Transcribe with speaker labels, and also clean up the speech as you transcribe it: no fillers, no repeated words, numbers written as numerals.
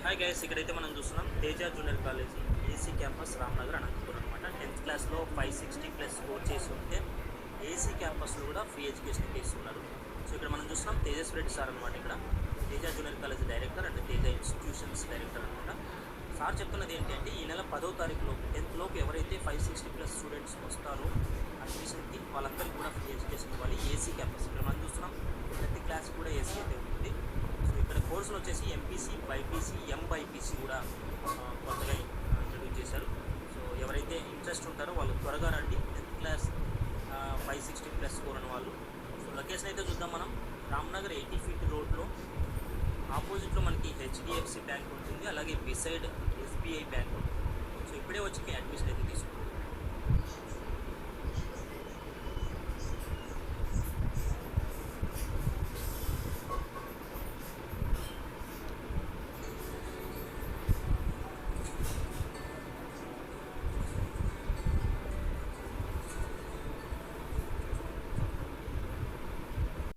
Speaker 1: Hi guys, ఇక్కడైతే మనం చూస్తున్నాం Teja junior college AC campus Ramnagar Anantapuram అనమాట. 10th క్లాస్లో 560+ స్కోర్ చేసి ఉంటే ఏసీ క్యాంపస్లో కూడా ఫ్రీ ఎడ్యుకేషన్ ఇస్తున్నారు. సో ఇక్కడ మనం చూస్తున్నాం తేజస్వి రెడ్డి సార్ అనమాట. ఇక్కడ Teja junior college director and Teja institutions director అనమాట. సార్ చెప్తున్నది ఏంటంటే ఈ నెల 10వ తారీఖులో 10th లోపు ఎవరైతే 560+ స్టూడెంట్స్ వస్తారో అడ్మిషన్కి వాళ్ళందరికీ కూడా ఫ్రీ ఎడ్యుకేషన్ ఇవ్వాలి. ఏసీ క్యాంపస్ ఇక్కడ మనం చూస్తున్నాం ప్రతి క్లాస్ కూడా ఏసీ అయితే ఉంటుంది. ఇక్కడ కోర్సులు వచ్చేసి ఎంపీసీ, బైపీసీ, ఎంబైపీసీ కూడా కొత్తగా ఇంట్రడ్యూస్ చేశారు. సో ఎవరైతే ఇంట్రెస్ట్ ఉంటారో వాళ్ళు త్వరగా రండి. 10th క్లాస్ 560+ స్కోర్ అని వాళ్ళు. సో లొకేషన్ అయితే చూద్దాం మనం. రామ్నగర్ 80 ఫీట్ రోడ్లో ఆపోజిట్లో మనకి హెచ్డిఎఫ్సి బ్యాంక్ ఉంటుంది, అలాగే బిసైడ్ ఎస్బీఐ బ్యాంక్ ఉంటుంది. సో ఇప్పుడే వచ్చి మీ అడ్మిషన్ అయితే తీసుకోండి.